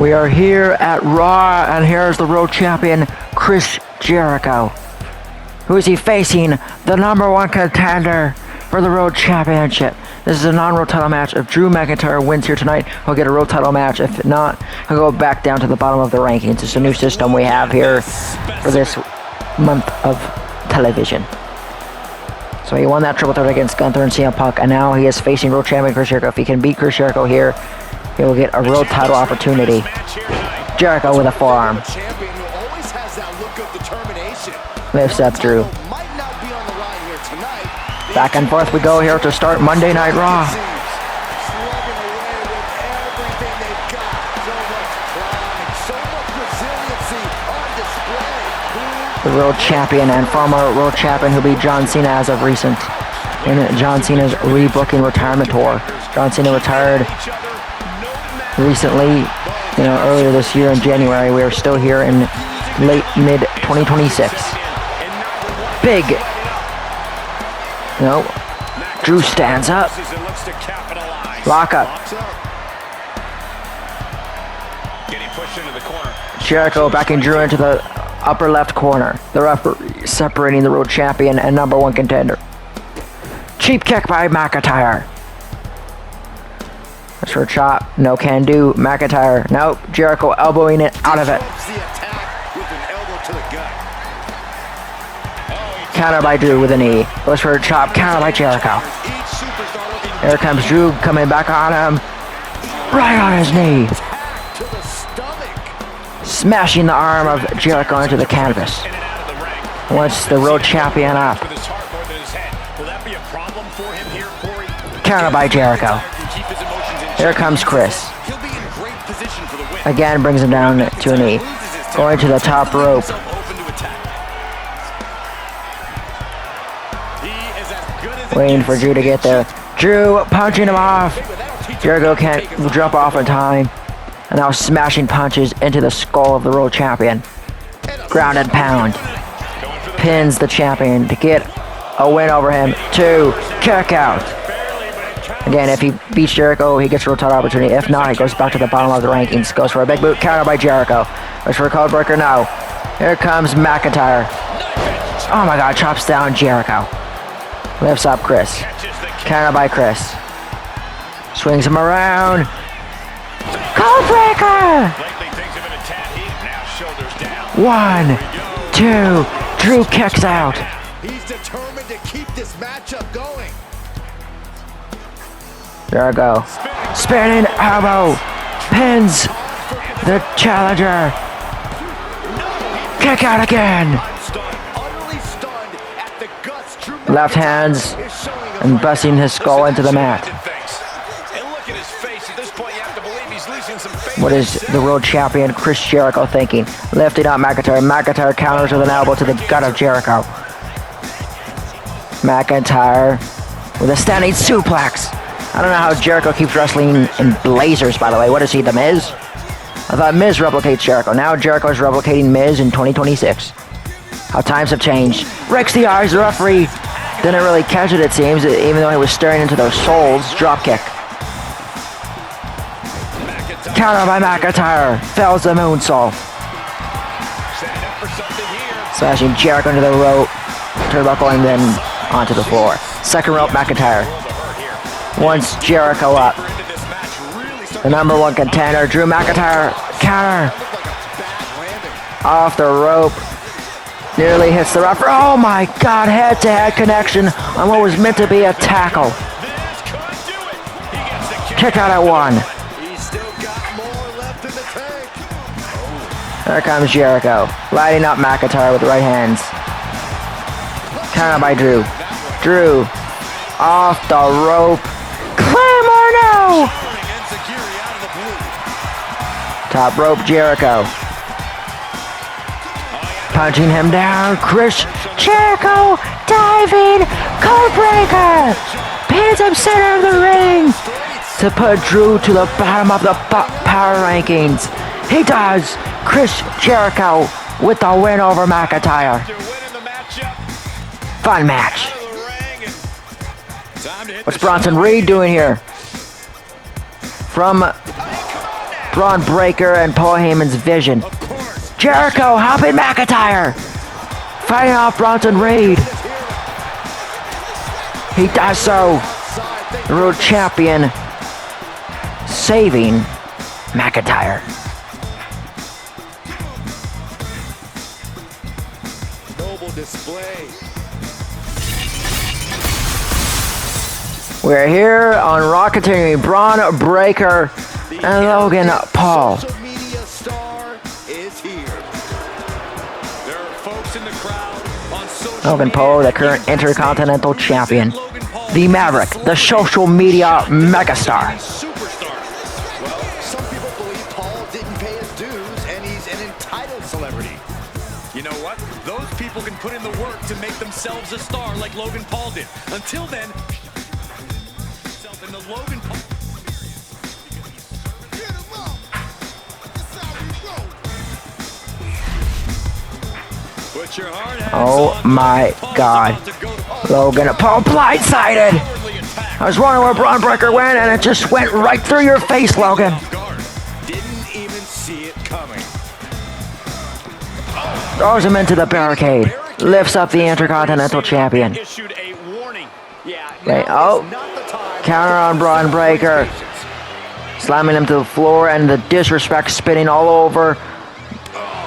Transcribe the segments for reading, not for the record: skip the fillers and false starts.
We are here at Raw, and here's the World Champion, Chris Jericho. Who is he facing? The #1 contender for the World Championship. This is a non-world title match. If Drew McIntyre wins here tonight, he'll get a world title match. If not, he'll go back down to the bottom of the rankings. It's a new system we have here for this month of television. So he won that triple threat against Gunther and CM Punk, and now he is facing World Champion Chris Jericho. If he can beat Chris Jericho here, he will get a world title opportunity. Jericho with a forearm. Lifts up Drew. Back and forth we go here to start Monday Night Raw. The world champion and former world champion who beat John Cena as of recent in John Cena's rebooking retirement tour. John Cena retired recently, earlier this year in January. We are still here in mid 2026. Big. Drew stands up. Lock up. Jericho backing Drew into the upper left corner. The referee separating the world champion and #1 contender. Cheap kick by McIntyre. That's for a chop. No can do. McIntyre. Nope. Jericho elbowing it out of it. Counter by Drew with a knee. Goes for a chop. Counter by Jericho. Here comes Drew coming back on him. Right on his knee. Smashing the arm of Jericho into the canvas. Once the world champion up. Counter by Jericho. Here comes Chris. Again brings him down to a knee. Going to the top rope. Waiting for Drew to get there. Drew punching him off. Jericho can't jump off in time. And now smashing punches into the skull of the world champion. Ground and pound. Pins the champion to get a win over him. 2. Kick out. Again, if he beats Jericho, he gets a world title opportunity. If not, he goes back to the bottom of the rankings. Goes for a big boot. Counter by Jericho. Goes for a code breaker now. Here comes McIntyre. Oh my god, chops down Jericho. Lifts up Chris. Counter by Chris. Swings him around. Code breaker! 1, 2. Drew kicks out. He's determined to keep this matchup going. There we go. Spinning elbow. Pins the challenger. Kick out again. Left hands and busting his skull into the mat. What is the world champion Chris Jericho thinking? Lifting up McIntyre. McIntyre counters with an elbow to the gut of Jericho. McIntyre with a standing suplex. I don't know how Jericho keeps wrestling in blazers, by the way. What is he, The Miz? I thought Miz replicates Jericho. Now Jericho is replicating Miz in 2026. How times have changed. Breaks the eyes. The referee didn't really catch it seems, even though he was staring into their souls. Dropkick. Counter by McIntyre. Fails the moonsault. Slashing Jericho into the rope. Turnbuckle and then onto the floor. Second rope McIntyre. Once Jericho up. The #1 contender, Drew McIntyre. Counter. Off the rope. Nearly hits the referee. Oh my god, head-to-head connection on what was meant to be a tackle. Kick out at 1. There comes Jericho, lighting up McIntyre with the right hands. Counter by Drew. Drew, off the rope. Claymore now! Top rope Jericho. Punching him down. Chris Jericho diving. Code breaker. Pins him center of the ring to put Drew to the bottom of the power rankings. He does. Chris Jericho with the win over McIntyre. Fun match. What's Bronson Reed doing here? From Braun Breaker and Paul Heyman's vision. Jericho helping McIntyre. Fighting off Bronson Reed. He does so. The World Champion saving McIntyre. Noble display. We're here on Raw continuing. Braun Breaker and Logan Paul. Social media star is here. There are folks in the crowd on social Logan Paul, the current Intercontinental Champion. The Maverick, the social media megastar. Superstar. Well, some people believe Paul didn't pay his dues and he's an entitled celebrity. You know what? Those people can put in the work to make themselves a star like Logan Paul did. Until then, and the Logan Paul. Put your hard hats Oh on. my God. Logan Paul blindsided. I was wondering where Braun Breaker went and it just went right through your face, Logan. Didn't even see it coming. Throws him into the barricade. Lifts up the Intercontinental Champion. Issued a warning. Yeah. Wait, oh. Counter on Braun Breaker. Slamming him to the floor and the disrespect spinning all over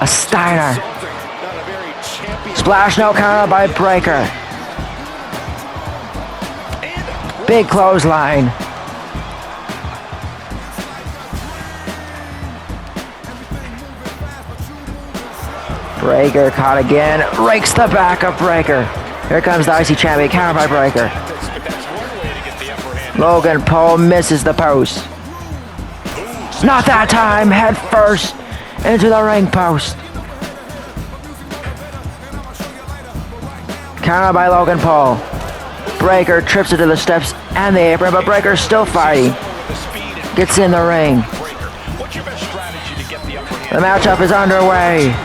a Steiner. Splash no counter by Breaker. Big clothesline. Breaker caught again. Rakes the back of Breaker. Here comes the IC Champion. Counter by Breaker. Logan Paul misses the post. Not that time. Head first into the ring post. Counter by Logan Paul. Breaker trips into the steps and the apron, but Breaker's still fighting. Gets in the ring. The matchup is underway.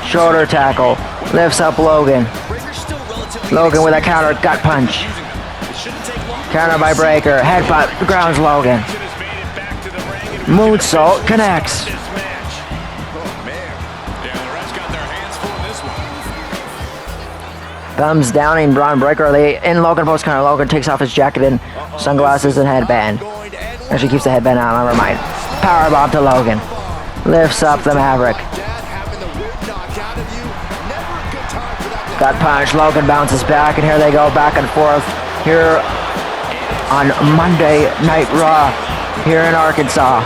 Shoulder tackle. Lifts up Logan. Logan with a counter gut punch. Counter by Breaker. Headbutt grounds Logan. Moonsault connects. Thumbs downing Braun Breaker in Logan Paul's corner. Logan takes off his jacket and sunglasses and headband. Actually keeps the headband on, never mind. Powerbomb to Logan. Lifts up the Maverick. Gut punch. Logan bounces back, and here they go back and forth here on Monday Night Raw here in Arkansas.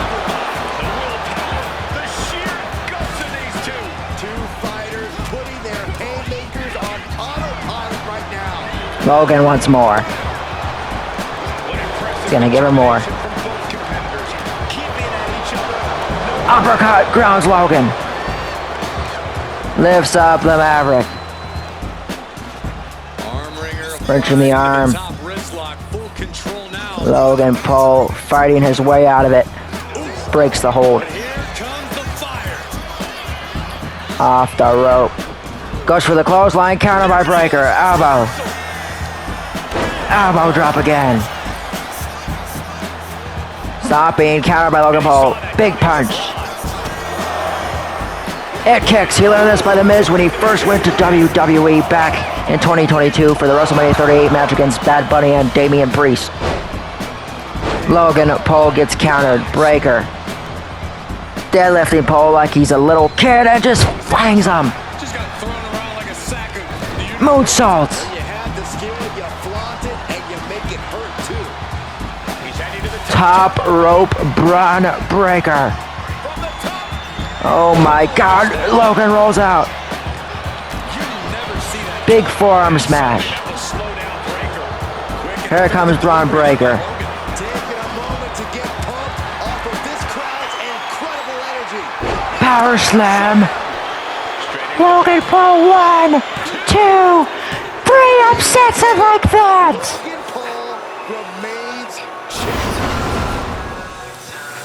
Logan wants more. He's gonna give her more. Uppercut grounds Logan. Lifts up the Maverick. Wrenching the arm. Logan Paul fighting his way out of it. Breaks the hold. Off the rope. Goes for the clothesline. Counter by Breaker. Elbow. Elbow drop again. Stopping. Counter by Logan Paul. Big punch. It kicks. He learned this by The Miz when he first went to WWE back in 2022 for the WrestleMania 38 match against Bad Bunny and Damian Priest. Logan Paul gets countered. Breaker. Deadlifting Paul like he's a little kid and just flangs him. Moonsault. Top rope Braun Breaker. Oh my God, Logan rolls out. Big forearm smash. Here comes Braun Breaker. Power slam. Logan Paul 1, 2, 3 upsets it like that.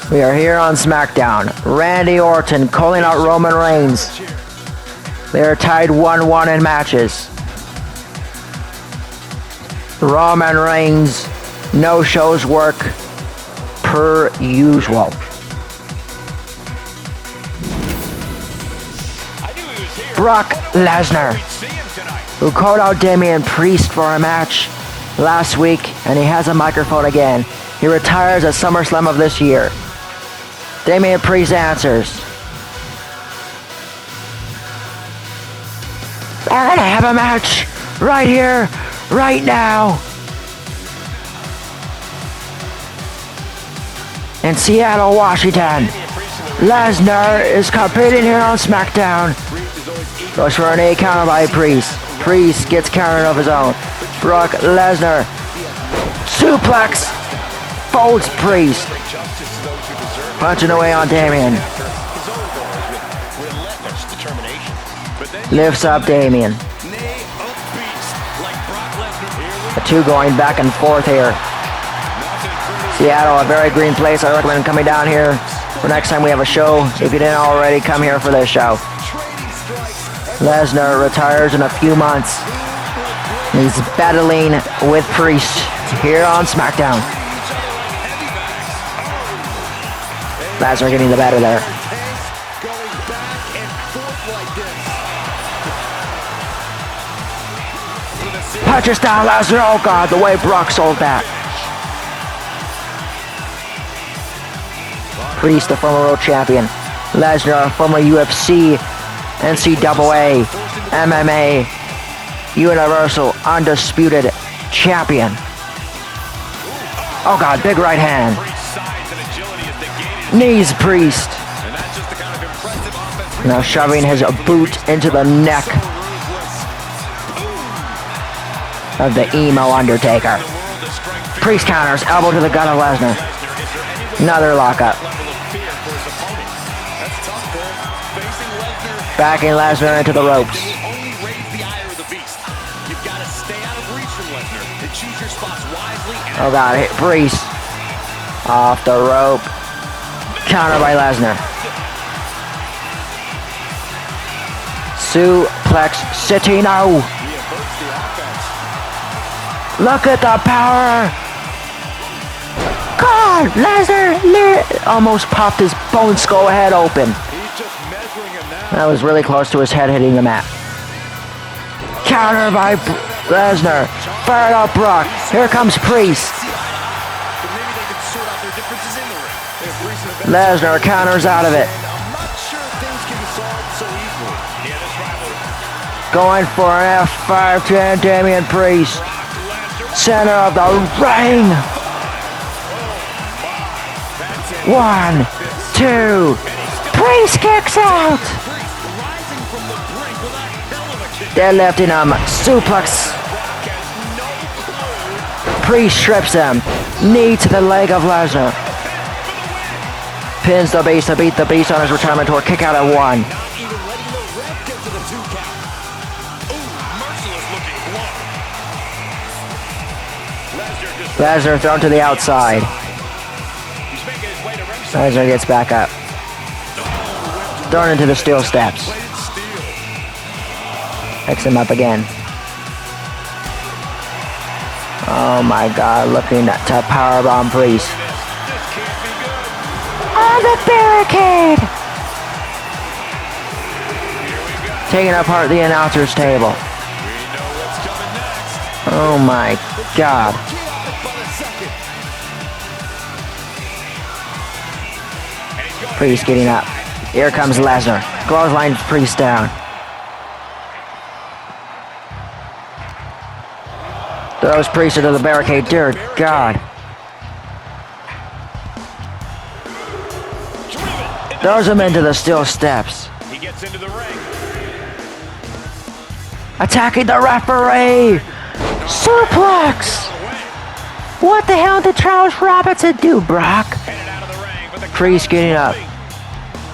We are here on SmackDown. Randy Orton calling out Roman Reigns. They are tied 1-1 in matches. Roman Reigns no shows work per usual. Brock Lesnar, who called out Damian Priest for a match last week, and he has a microphone again. He retires at SummerSlam of this year. Damian Priest answers, "We're gonna have a match right here, right now. In Seattle, Washington. Lesnar is competing here on SmackDown." Goes for an 8 counter by Priest. Priest gets countered of his own. Brock Lesnar. Suplex. Folds Priest. Punching away on Damian. Lifts up Damian. The two going back and forth here. Seattle, a very green place. I recommend coming down here for next time we have a show. If you didn't already, come here for this show. Lesnar retires in a few months. He's battling with Priest here on SmackDown. Lesnar getting the better there. Punches down Lesnar. Oh God, the way Brock sold that. Priest, the former world champion. Lesnar, former UFC, NCAA, MMA, Universal Undisputed Champion. Oh God, big right hand. Knees Priest. Now shoving his boot into the neck of the emo Undertaker. Priest counters, elbow to the gut of Lesnar. Another lockup. Backing Lesnar into the ropes. Oh God, hit Priest. Off the rope. Counter by Lesnar. Suplex City now. Look at the power. God, Lesnar almost popped his bone skull head open. That was really close to his head hitting the mat. Counter by Lesnar. Fired up Brock. Here comes Priest. Lesnar counters out of it. Going for an F5 to Damian Priest. Center of the ring. 1, 2. Priest kicks out. Deadlifting him. Suplex. Priest strips him. Knee to the leg of Lesnar. Pins the Beast to beat the Beast on his retirement tour. Kick out at 1. Lesnar thrown to the outside. Lesnar gets back up. Thrown into the steel steps. Picks him up again. Oh my God, looking to powerbomb Priest. On the barricade! Taking apart the announcer's table. Oh my God. Priest getting up. Here comes Lesnar. Clothesline Priest down. Throws Priest into the barricade. Dear God. Throws him into the steel steps. He gets into the ring. Attacking the referee. Suplex. What the hell did Charles Robinson do, Brock? Priest getting up.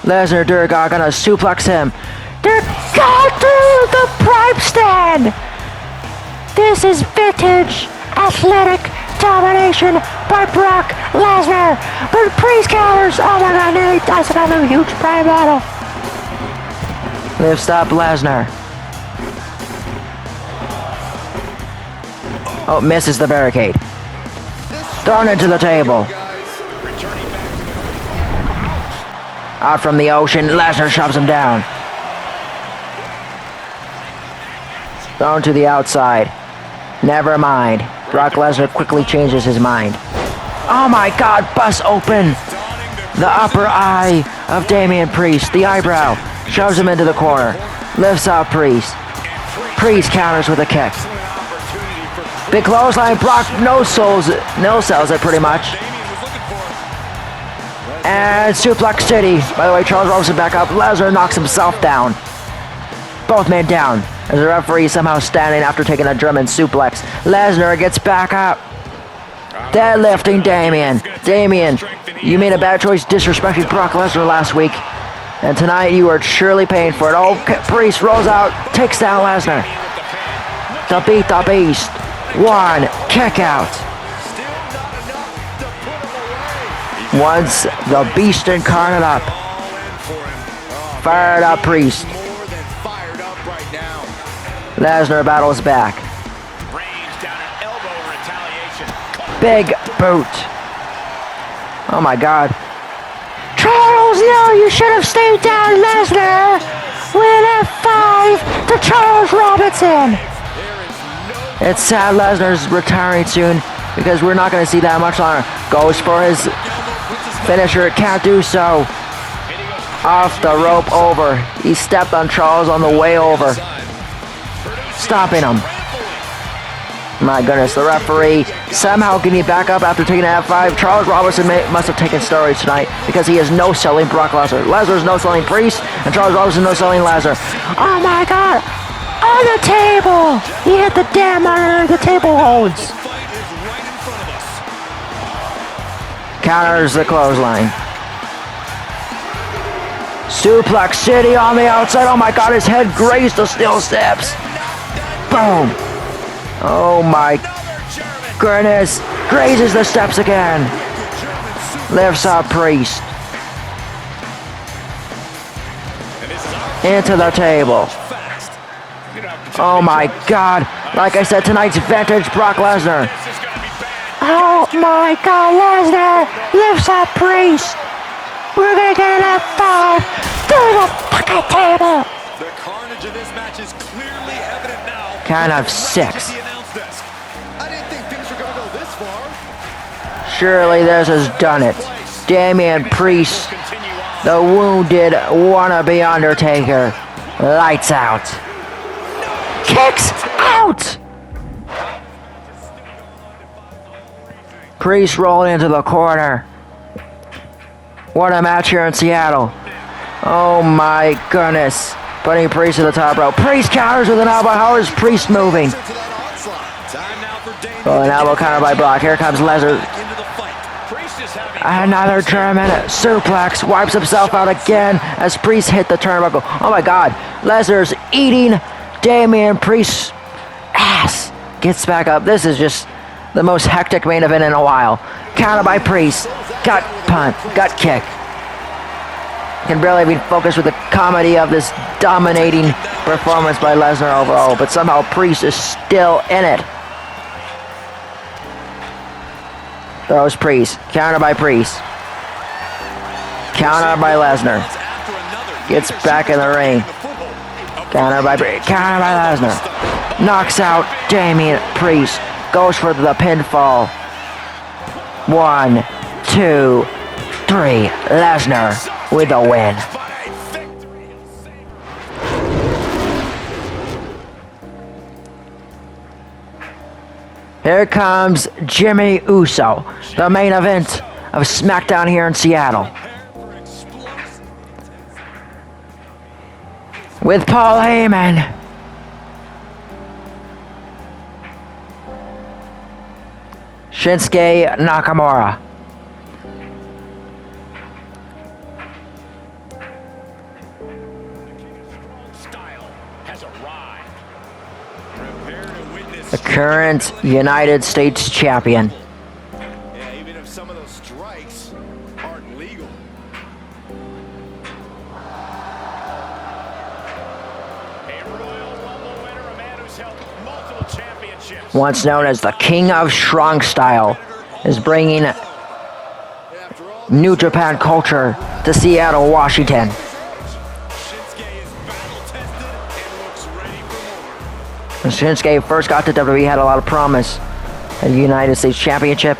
Lesnar, dear God, gonna suplex him. Dear God, through the pipe stand. This is vintage athletic domination by Brock Lesnar. But Priest counters. Oh my God, nearly does another huge prime battle. Lifts up Lesnar. Oh, misses the barricade. Thrown into the table. Out from the ocean, Lesnar shoves him down. Thrown to the outside. Never mind. Brock Lesnar quickly changes his mind. Oh my God, busts open the upper eye of Damian Priest. The eyebrow. Shoves him into the corner. Lifts up Priest. Priest counters with a kick. Big clothesline. Brock no sells it pretty much. And Suplex City. By the way, Charles Robinson back up. Lesnar knocks himself down. Both men down. As the referee somehow standing after taking a German suplex. Lesnar gets back up. Deadlifting Damian. Damian, you made a bad choice disrespecting Brock Lesnar last week. And tonight you are surely paying for it. Oh, Priest rolls out. Takes down Lesnar. To beat the beast. One kick out. Once the beast incarnate up. Fired up Priest. Lesnar battles back. Big boot. Oh my God. Charles, no, you should have stayed down, Lesnar. With F5 to Charles Robinson. It's sad Lesnar's retiring soon because we're not going to see that much longer. Goes for his finisher, can't do so. Off the rope over. He stepped on Charles on the way over. Stopping him. My goodness, the referee somehow getting back up after taking an F5. Charles Robinson must have taken steroids tonight because he is no-selling Brock Lesnar. Lesnar's no-selling Priest, and Charles Robinson no-selling Lesnar. Oh my God! On the table! He hit the damn monitor the table holds. Counters the clothesline. Suplex City on the outside. Oh my God, his head grazed the steel steps. Boom. Oh my goodness. Grazes the steps again. Lifts up Priest. Into the table. Oh my God. Like I said, tonight's vintage Brock Lesnar. Oh my God, Lesnar lifts up Priest. We're gonna get an F5 through the fucking table. The carnage of this match is clearly evident now. Count of 6. I didn't think things were going to go this far. Surely this has done it. Damian Priest, the wounded wannabe Undertaker. Lights out. Kicks out! Priest rolling into the corner. What a match here in Seattle. Oh my goodness. Putting Priest to the top rope. Priest counters with an elbow. How is Priest moving? Oh, an elbow counter by Brock. Here comes Lesnar. Another German suplex. Wipes himself out again as Priest hit the turnbuckle. Oh my God. Lesnar's eating Damian Priest's ass. Gets back up. This is just the most hectic main event in a while. Counter by Priest. Gut punt. Gut kick. Can barely be focused with the comedy of this dominating performance by Lesnar overall, but somehow Priest is still in it. Throws Priest. Counter by Priest. Counter by Lesnar. Gets back in the ring. Counter by Priest. Counter by Lesnar. Knocks out Damian Priest. Goes for the pinfall. 1, 2, 3. Lesnar with a win. Here comes Jimmy Uso, the main event of SmackDown here in Seattle. With Paul Heyman. Shinsuke Nakamura. The current United States champion. Yeah, even if some of those strikes aren't legal. A Royal Rumble winner, a man who's held multiple championships. Once known as the King of Strong Style, is bringing New Japan culture to Seattle, Washington. Shinsuke is battle tested and looks ready for more. When Shinsuke first got to WWE, had a lot of promise. A United States Championship.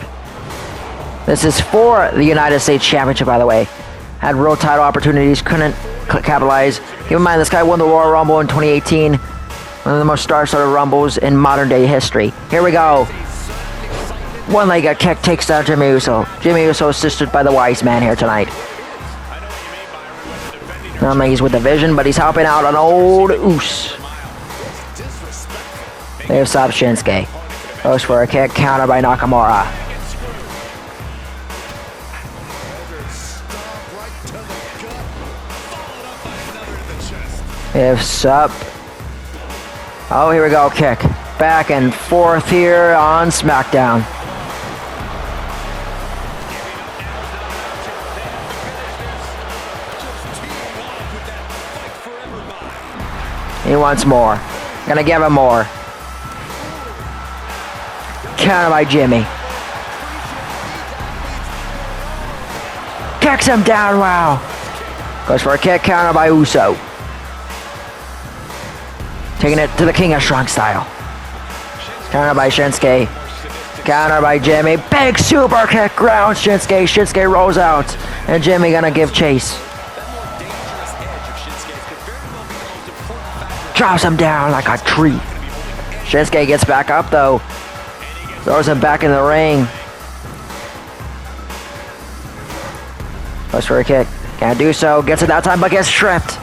This is for the United States Championship, by the way. Had world title opportunities, couldn't capitalize. Keep in mind, this guy won the Royal Rumble in 2018. One of the most star-studded Rumbles in modern-day history. Here we go. One-legged kick takes down Jimmy Uso. Jimmy Uso assisted by the wise man here tonight. I don't think he's with the Vision, but he's helping out on old Uso. They have stopped Shinsuke. Goes for a kick, counter by Nakamura. If sup. Oh, here we go, kick. Back and forth here on SmackDown. He wants more. Gonna give him more. Counter by Jimmy. Kicks him down, wow. Goes for a kick, counter by Uso. Taking it to the King of Strong style. Counter by Shinsuke. Counter by Jimmy. Big super kick, ground Shinsuke. Shinsuke rolls out. And Jimmy gonna give chase. Drops him down like a tree. Shinsuke gets back up though. Throws him back in the ring. Goes for a kick. Can't do so. Gets it that time but gets stripped.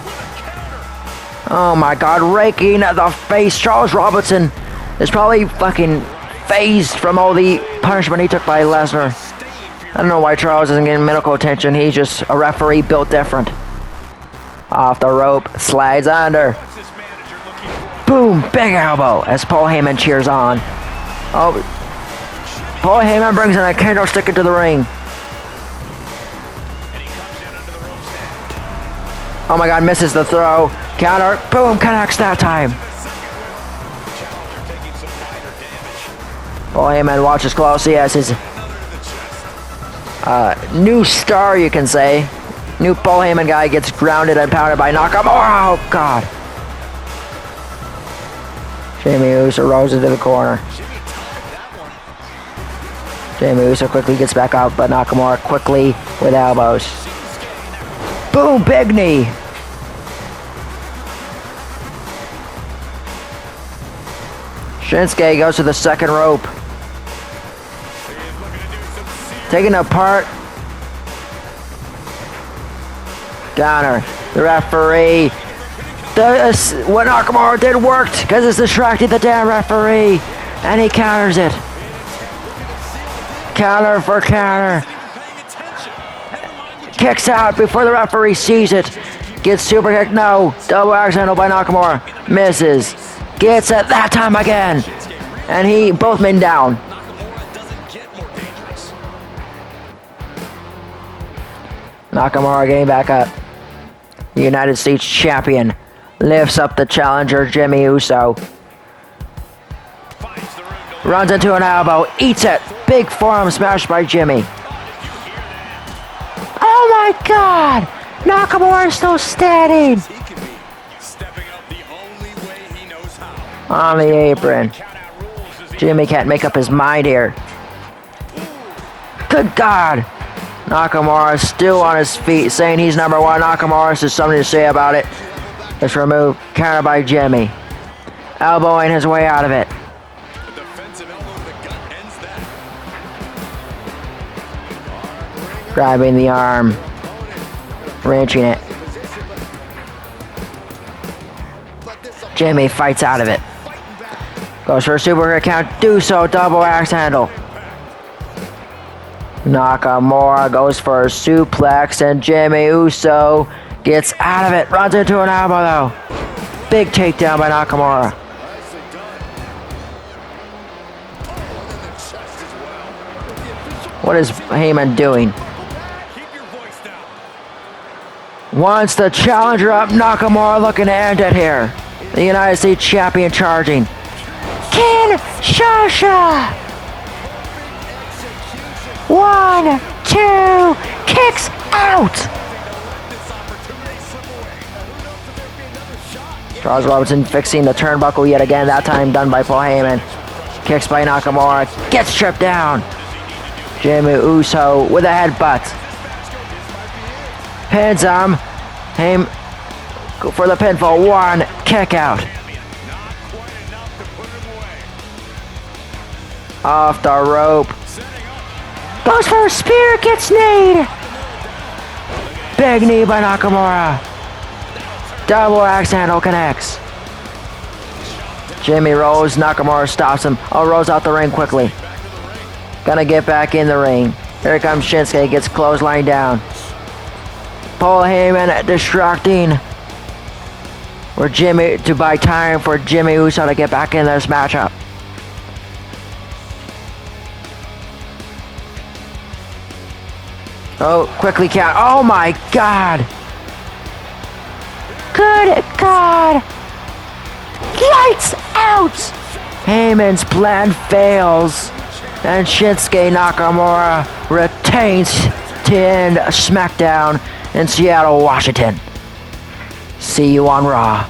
Oh my god, raking the face. Charles Robinson is probably fucking phased from all the punishment he took by Lesnar. I don't know why Charles isn't getting medical attention. He's just a referee built different. Off the rope, slides under. Boom, big elbow as Paul Heyman cheers on. Oh, Paul Heyman brings in a candlestick into the ring. Oh my god, misses the throw. Counter, boom, connects that time. Paul Heyman watches closely as his new star, you can say. New Paul Heyman guy gets grounded and pounded by Nakamura. Oh god. Jimmy Uso rolls into the corner. Jimmy Uso quickly gets back up, but Nakamura quickly with elbows. Boom, big knee. Shinsuke goes to the second rope. Taken apart. Counter. The referee. What Nakamura did worked because it's distracted the damn referee. And he counters it. Counter for counter. Kicks out before the referee sees it. Gets super kick. No. Double axe handle by Nakamura. Misses. Gets it that time again. And he both men down. Nakamura getting back up. The United States Champion lifts up the challenger, Jimmy Uso. Runs into an elbow. Eats it. Big forearm smash by Jimmy. Oh my god! Nakamura is still standing. On the apron. Jimmy can't make up his mind here. Good god! Nakamura is still on his feet, saying he's number one. Nakamura has something to say about it. It's removed. Counter by Jimmy. Elbowing his way out of it. Grabbing the arm. Wrenching it. Jimmy fights out of it. Goes for a super kick count. Do so. Double axe handle. Nakamura goes for a suplex and Jimmy Uso gets out of it. Runs into an elbow though. Big takedown by Nakamura. What is Heyman doing? Wants the challenger up. Nakamura looking to end it here. The United States Champion charging. Kinshasa! 1, 2, kicks out! Charles Robinson fixing the turnbuckle yet again, that time done by Paul Heyman. Kicks by Nakamura, gets stripped down. Jimmy Uso with a headbutt. Pins him. Heyman for the pinfall, 1 kick out. Off the rope. Goes for a spear, gets kneed. Big knee by Nakamura. Double axe handle connects. Jimmy rolls, Nakamura stops him. Rolls out the ring quickly. Gonna get back in the ring. Here comes Shinsuke, gets clothesline down. Paul Heyman distracting. For Jimmy to buy time for Jimmy Uso to get back in this matchup. Oh, quickly count. Oh my God. Good God. Lights out. Heyman's plan fails. And Shinsuke Nakamura retains to end SmackDown in Seattle, Washington. See you on Raw.